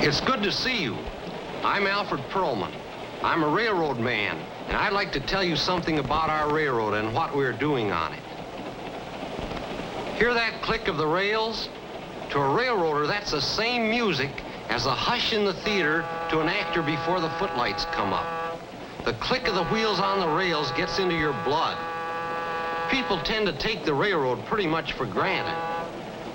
It's good to see you. I'm Alfred Perlman. I'm a railroad man, and I'd like to tell you something about our railroad and what we're doing on it. Hear that click of the rails? To a railroader, that's the same music as a hush in the theater to an actor before the footlights come up. The click of the wheels on the rails gets into your blood. People tend to take the railroad pretty much for granted.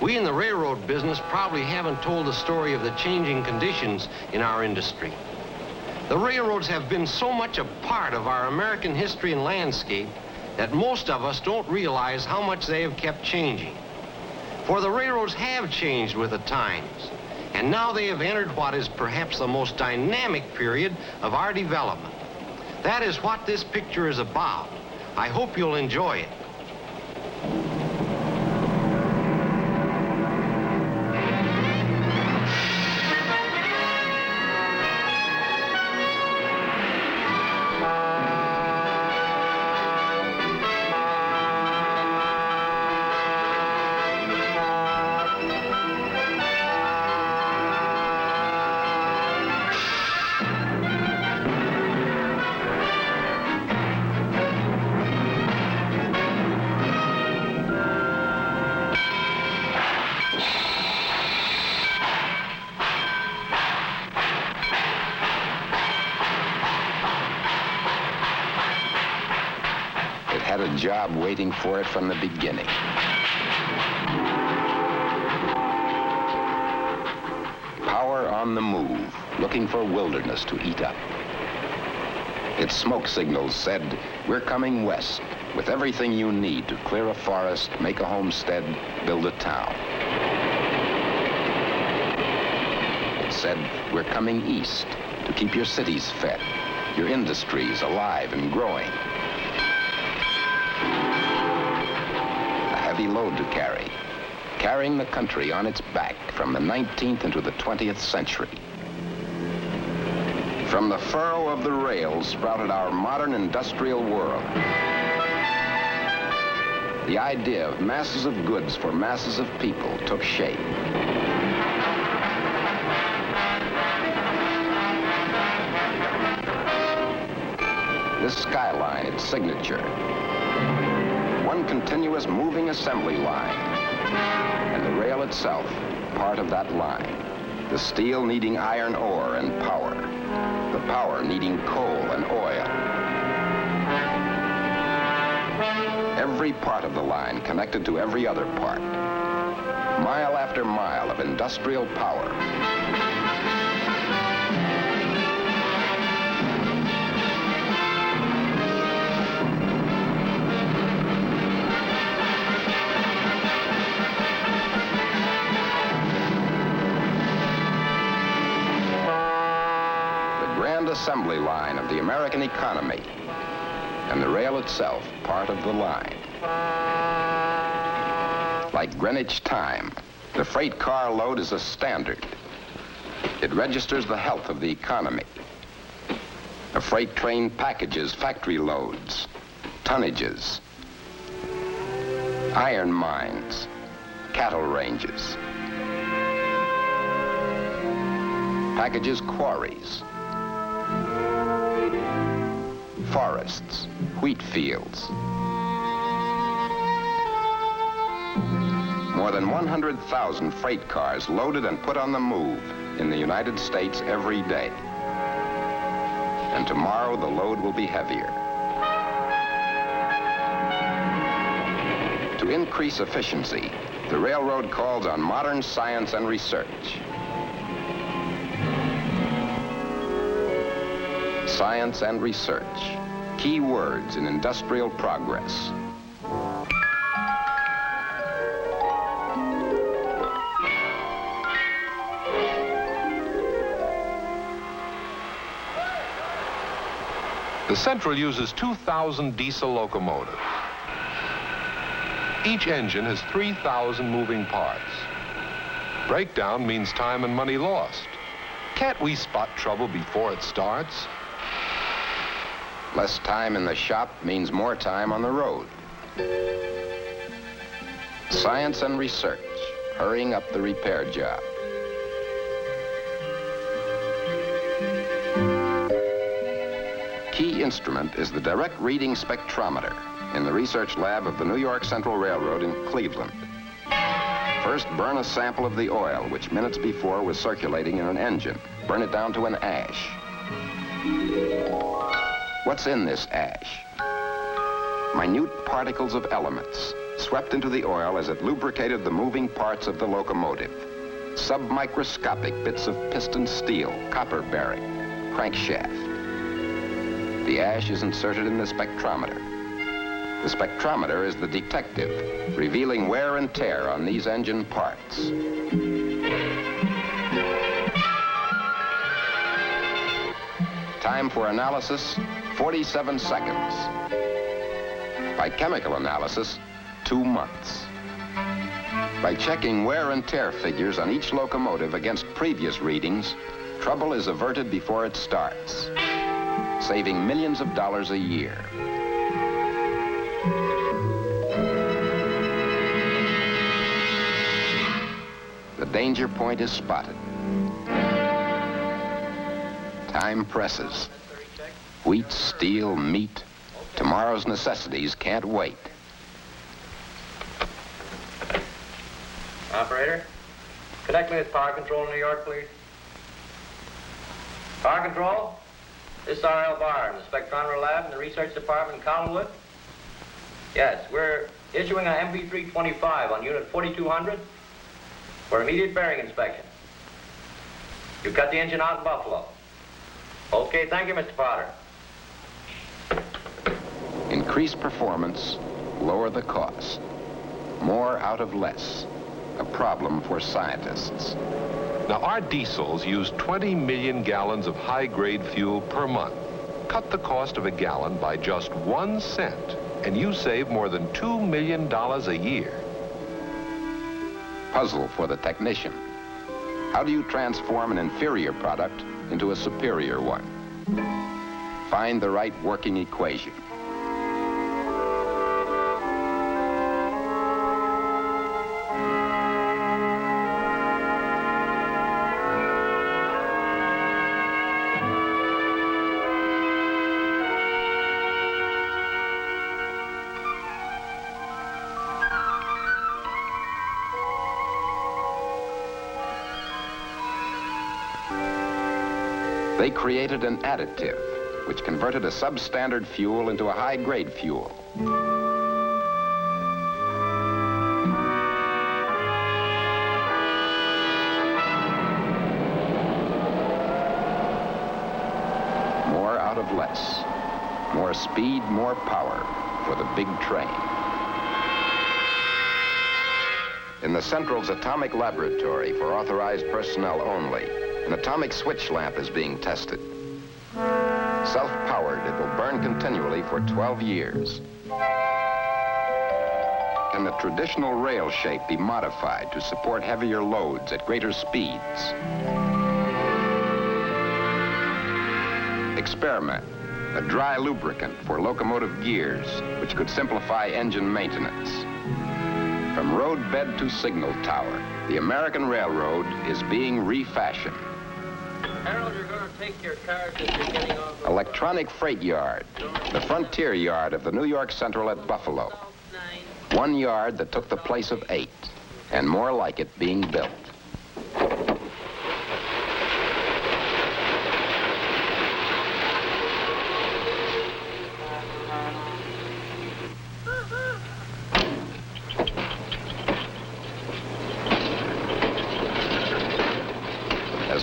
We in the railroad business probably haven't told the story of the changing conditions in our industry. The railroads have been so much a part of our American history and landscape that most of us don't realize how much they have kept changing. For the railroads have changed with the times, and now they have entered what is perhaps the most dynamic period of our development. That is what this picture is about. I hope you'll enjoy it. Had a job waiting for it from the beginning. Power on the move, looking for wilderness to eat up. Its smoke signals said, "We're coming west with everything you need to clear a forest, make a homestead, build a town." It said, "We're coming east to keep your cities fed, your industries alive and growing." Heavy load to carry, carrying the country on its back from the 19th into the 20th century. From the furrow of the rails sprouted our modern industrial world. The idea of masses of goods for masses of people took shape. This skyline, its signature. One continuous moving assembly line, and the rail itself, part of that line. The steel needing iron ore and power, the power needing coal and oil. Every part of the line connected to every other part. Mile after mile of industrial power. Assembly line of the American economy, and the rail itself part of the line. Like Greenwich time, the freight car load is a standard. It registers the health of the economy. A freight train packages factory loads, tonnages, iron mines, cattle ranges, packages quarries, forests, wheat fields. More than 100,000 freight cars loaded and put on the move in the United States every day. And tomorrow the load will be heavier. To increase efficiency, the railroad calls on modern science and research. Science and research, key words in industrial progress. The Central uses 2,000 diesel locomotives. Each engine has 3,000 moving parts. Breakdown means time and money lost. Can't we spot trouble before it starts? Less time in the shop means more time on the road. Science and research, hurrying up the repair job. key instrument is the direct reading spectrometer in the research lab of the New York Central Railroad in Cleveland. First, burn a sample of the oil, which minutes before was circulating in an engine. Burn it down to an ash. What's in this ash? Minute particles of elements swept into the oil as it lubricated the moving parts of the locomotive. Submicroscopic bits of piston steel, copper bearing, crankshaft. The ash is inserted in the spectrometer. The spectrometer is the detective, revealing wear and tear on these engine parts. Time for analysis, 47 seconds. By chemical analysis, 2 months. By checking wear and tear figures on each locomotive against previous readings, trouble is averted before it starts, saving millions of dollars a year. The danger point is spotted. Time presses. Wheat, steel, meat. Tomorrow's necessities can't wait. Operator, connect me with Power Control in New York, please. Power Control, this is R.L. Barr in the Spectrometer Lab in the Research Department in Collinwood. Yes, we're issuing an MB325 on Unit 4200 for immediate bearing inspection. You cut the engine out in Buffalo. Okay, thank you, Mr. Potter. Increase performance, lower the cost. More out of less. A problem for scientists. Now, our diesels use 20 million gallons of high-grade fuel per month. Cut the cost of a gallon by just 1 cent, and you save more than $2 million a year. Puzzle for the technician. How do you transform an inferior product into a superior one? Find the right working equation. They created an additive, which converted a substandard fuel into a high-grade fuel. More out of less. More speed, more power for the big train. In the Central's atomic laboratory for authorized personnel only, an atomic switch lamp is being tested. Self-powered, it will burn continually for 12 years. Can the traditional rail shape be modified to support heavier loads at greater speeds? Experiment, a dry lubricant for locomotive gears, which could simplify engine maintenance. From roadbed to signal tower, the American Railroad is being refashioned. Harold, you're going to take your cars as you're getting off. Electronic freight yard, the frontier yard of the New York Central at Buffalo. 1 yard that took the place of 8, and more like it being built.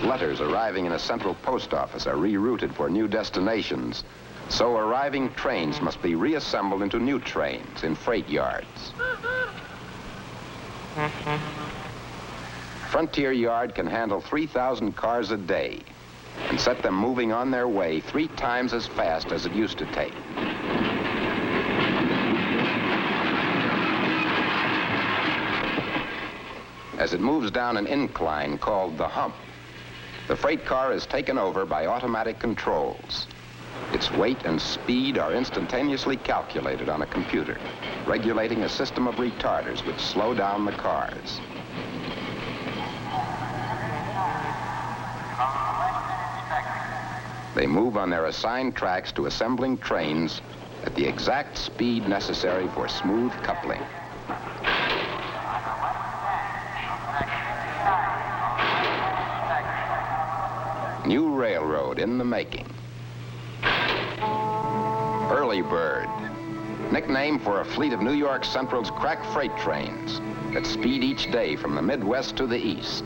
Letters arriving in a central post office are rerouted for new destinations, so arriving trains must be reassembled into new trains in freight yards. Frontier Yard can handle 3,000 cars a day and set them moving on their way 3 times as fast as it used to take. As it moves down an incline called the hump, the freight car is taken over by automatic controls. Its weight and speed are instantaneously calculated on a computer, regulating a system of retarders which slow down the cars. They move on their assigned tracks to assembling trains at the exact speed necessary for smooth coupling. New railroad in the making. Early Bird, nickname for a fleet of New York Central's crack freight trains that speed each day from the Midwest to the East.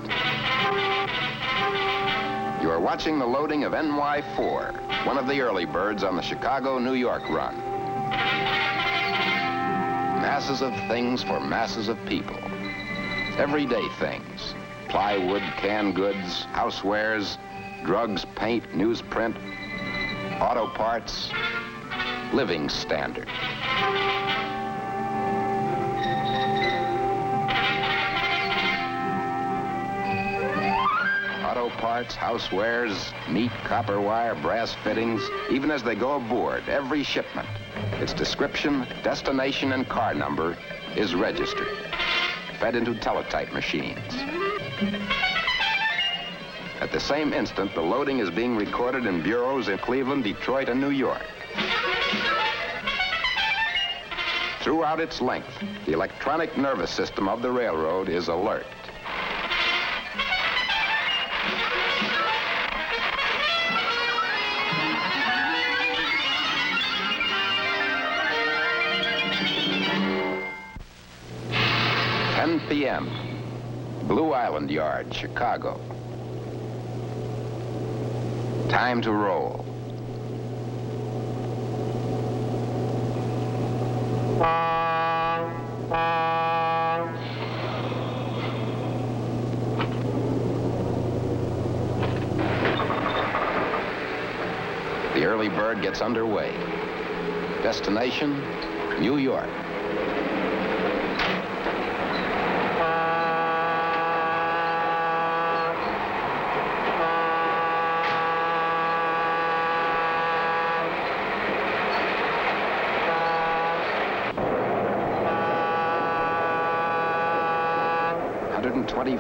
You are watching the loading of NY4, one of the early birds on the Chicago-New York run. Masses of things for masses of people. Everyday things. Plywood, canned goods, housewares, drugs, paint, newsprint, auto parts, living standard. Auto parts, housewares, meat, copper wire, brass fittings, even as they go aboard, every shipment, its description, destination, and car number is registered, fed into teletype machines. At the same instant, the loading is being recorded in bureaus in Cleveland, Detroit, and New York. Throughout its length, the electronic nervous system of the railroad is alert. p.m. Blue Island Yard, Chicago. Time to roll. The early bird gets underway. Destination, New York.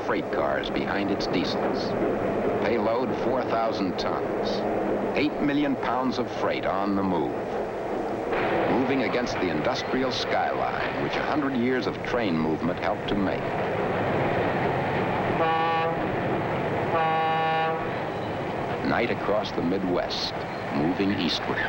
Freight cars behind its diesels. Payload 4,000 tons. 8 million pounds of freight on the move. Moving against the industrial skyline, which 100 years of train movement helped to make. Night across the Midwest, moving eastward.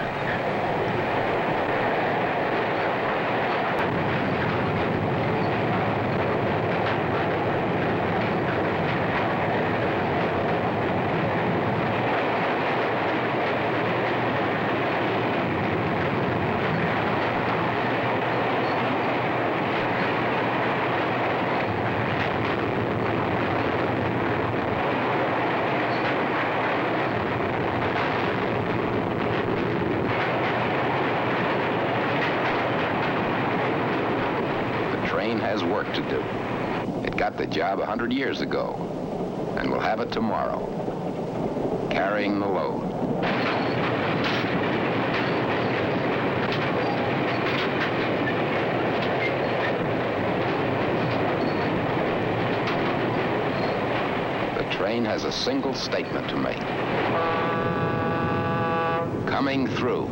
Has work to do. It got the job 100 years ago, and will have it tomorrow, carrying the load. The train has a single statement to make. Coming through.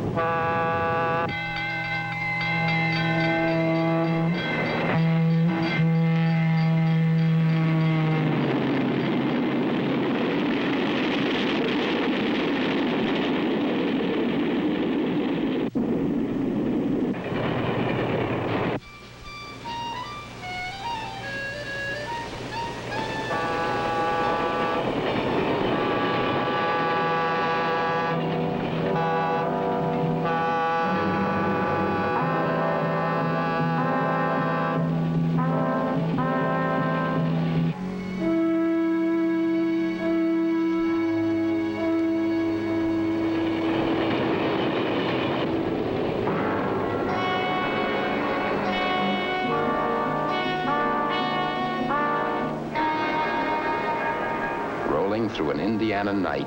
Through an Indiana night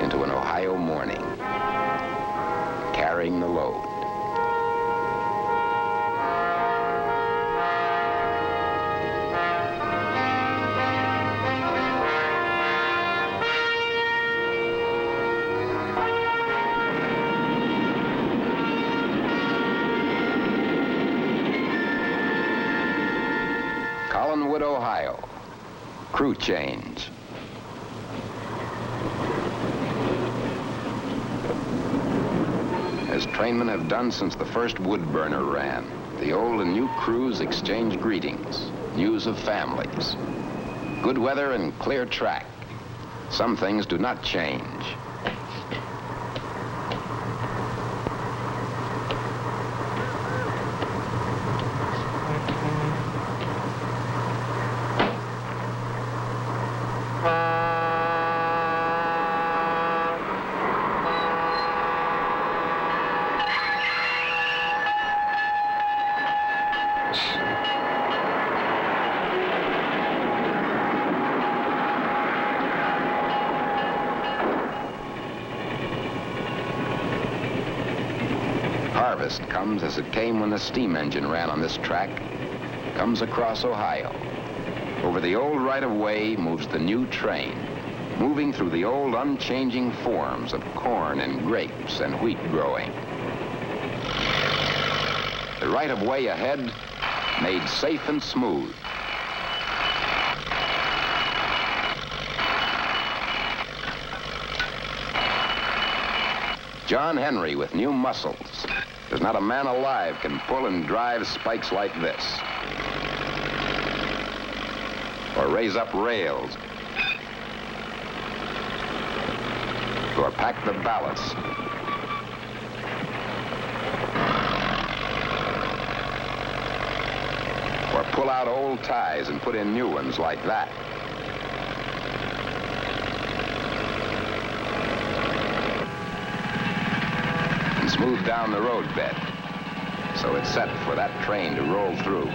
into an Ohio morning, carrying the load. Collinwood, Ohio. Crew change. As trainmen have done since the first wood burner ran, the old and new crews exchange greetings, news of families. Good weather and clear track. Some things do not change. Harvest comes as it came when the steam engine ran on this track, comes across Ohio. Over the old right-of-way moves the new train, moving through the old unchanging forms of corn and grapes and wheat growing. The right-of-way ahead made safe and smooth. John Henry with new muscles. There's not a man alive can pull and drive spikes like this. Or raise up rails. Or pack the ballast. Or pull out old ties and put in new ones like that. And smooth down the road bed, so it's set for that train to roll through.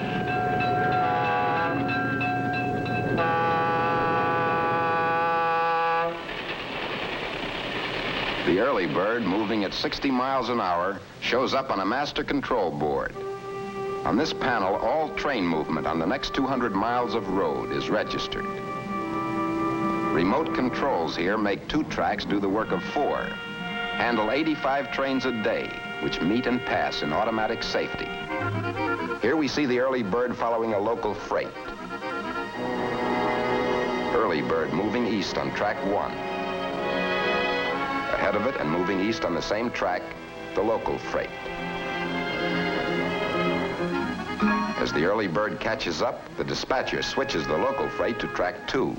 The early bird, moving at 60 miles an hour, shows up on a master control board. On this panel, all train movement on the next 200 miles of road is registered. Remote controls here make 2 tracks do the work of 4, handle 85 trains a day, which meet and pass in automatic safety. Here we see the early bird following a local freight. Early bird moving east on track 1. Ahead of it and moving east on the same track, the local freight. As the early bird catches up, the dispatcher switches the local freight to track 2.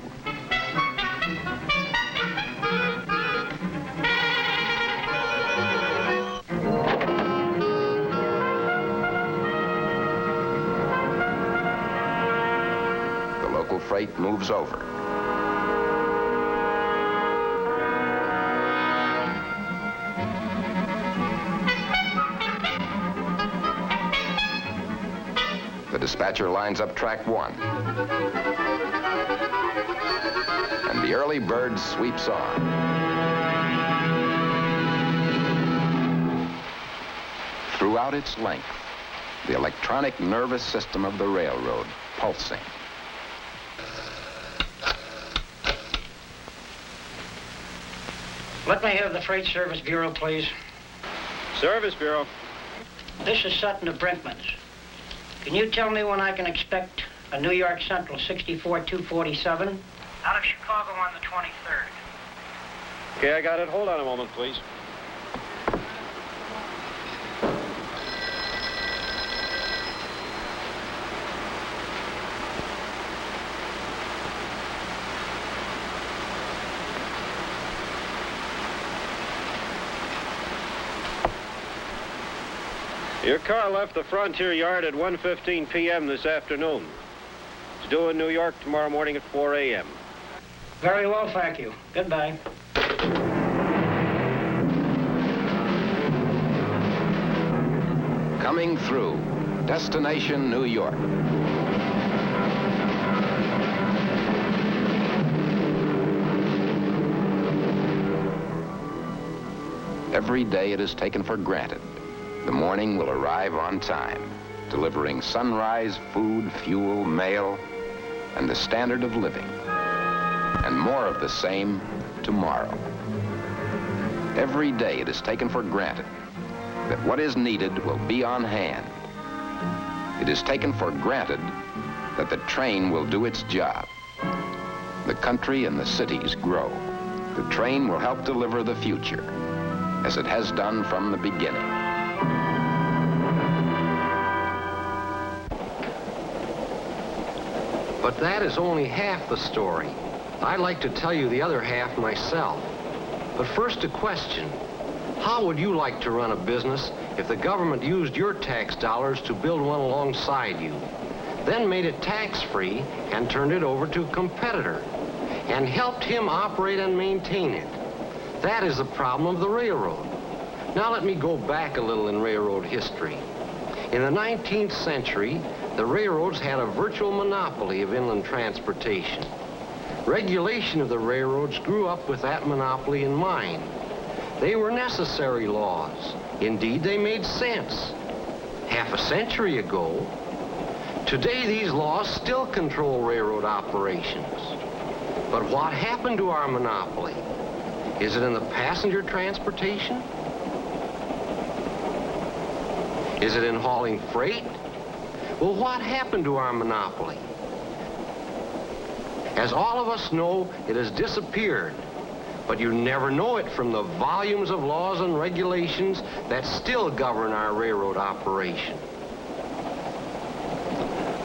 The local freight moves over. The dispatcher lines up track 1. And the early bird sweeps on. Throughout its length, the electronic nervous system of the railroad pulsing. Let me have the Freight Service Bureau, please. Service Bureau. This is Sutton of Brinkman's. Can you tell me when I can expect a New York Central 64-247? Out of Chicago on the 23rd. Okay, I got it. Hold on a moment, please. Your car left the Frontier Yard at 1:15 p.m. this afternoon. It's due in New York tomorrow morning at 4 a.m. Very well, thank you. Goodbye. Coming through. Destination New York. Every day it is taken for granted. The morning will arrive on time, delivering sunrise, food, fuel, mail, and the standard of living. And more of the same tomorrow. Every day it is taken for granted that what is needed will be on hand. It is taken for granted that the train will do its job. The country and the cities grow. The train will help deliver the future, as it has done from the beginning. But that is only half the story. I'd like to tell you the other half myself. But first, a question. How would you like to run a business if the government used your tax dollars to build one alongside you, then made it tax-free and turned it over to a competitor, and helped him operate and maintain it? That is the problem of the railroad. Now let me go back a little in railroad history. In the 19th century, the railroads had a virtual monopoly of inland transportation. Regulation of the railroads grew up with that monopoly in mind. They were necessary laws. Indeed, they made sense. Half a century ago, today these laws still control railroad operations. But what happened to our monopoly? Is it in the passenger transportation? Is it in hauling freight? Well, what happened to our monopoly? As all of us know, it has disappeared. But you never know it from the volumes of laws and regulations that still govern our railroad operation.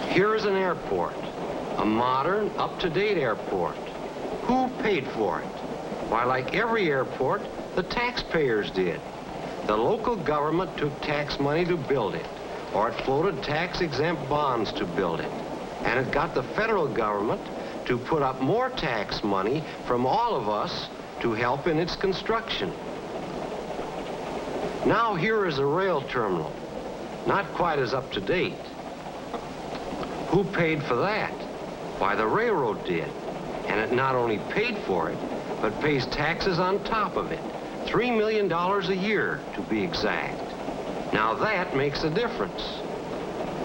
Here is an airport, a modern, up-to-date airport. Who paid for it? Why, like every airport, the taxpayers did. The local government took tax money to build it, or it floated tax-exempt bonds to build it. And it got the federal government to put up more tax money from all of us to help in its construction. Now here is a rail terminal, not quite as up to date. Who paid for that? Why, the railroad did. And it not only paid for it, but pays taxes on top of it. $3 million a year, to be exact. Now that makes a difference.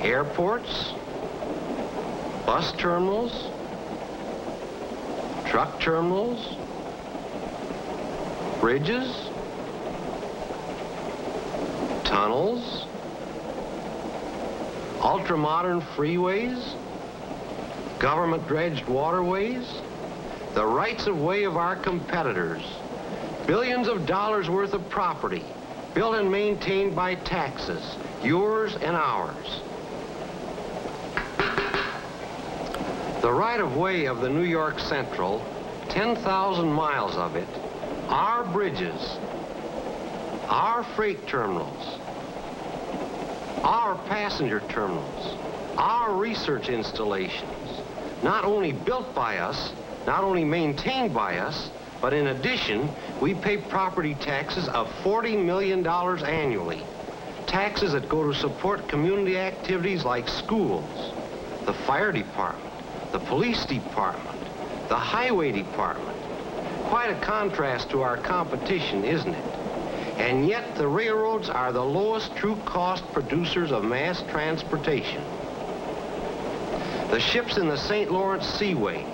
Airports, bus terminals, truck terminals, bridges, tunnels, ultra-modern freeways, government-dredged waterways, the rights-of-way of our competitors, billions of dollars worth of property built and maintained by taxes, yours and ours. The right-of-way of the New York Central, 10,000 miles of it, our bridges, our freight terminals, our passenger terminals, our research installations, not only built by us, not only maintained by us, but in addition, we pay property taxes of $40 million annually. Taxes that go to support community activities like schools, the fire department, the police department, the highway department. Quite a contrast to our competition, isn't it? And yet the railroads are the lowest true cost producers of mass transportation. The ships in the St. Lawrence Seaway,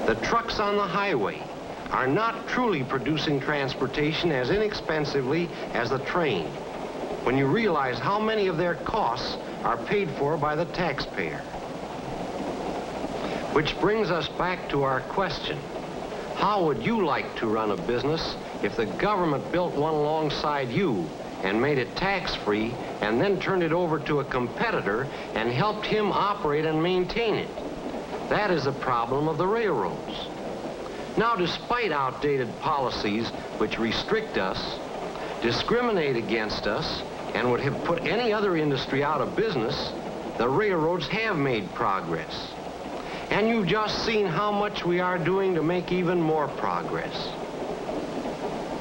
the trucks on the highway, are not truly producing transportation as inexpensively as the train, when you realize how many of their costs are paid for by the taxpayer. Which brings us back to our question. How would you like to run a business if the government built one alongside you and made it tax-free and then turned it over to a competitor and helped him operate and maintain it? That is the problem of the railroads. Now, despite outdated policies which restrict us, discriminate against us, and would have put any other industry out of business, the railroads have made progress. And you've just seen how much we are doing to make even more progress.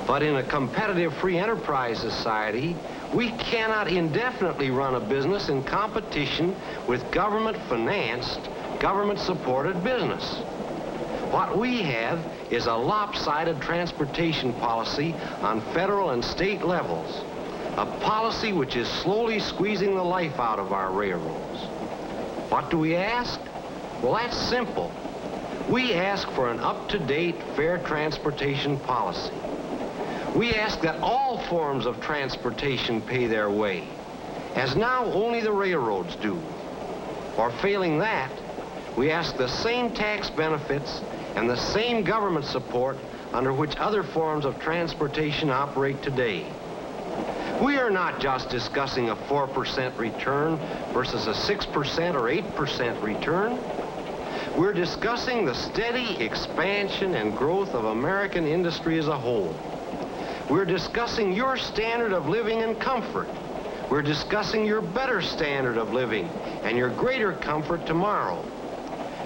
But in a competitive free enterprise society, we cannot indefinitely run a business in competition with government-financed, government-supported business. What we have is a lopsided transportation policy on federal and state levels, a policy which is slowly squeezing the life out of our railroads. What do we ask? Well, that's simple. We ask for an up-to-date, fair transportation policy. We ask that all forms of transportation pay their way, as now only the railroads do. Or failing that, we ask the same tax benefits and the same government support under which other forms of transportation operate today. We are not just discussing a 4% return versus a 6% or 8% return. We're discussing the steady expansion and growth of American industry as a whole. We're discussing your standard of living and comfort. We're discussing your better standard of living and your greater comfort tomorrow.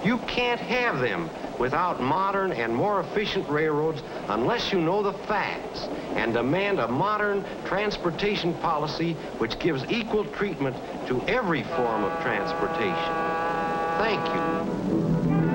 You can't have them without modern and more efficient railroads unless you know the facts and demand a modern transportation policy which gives equal treatment to every form of transportation. Thank you.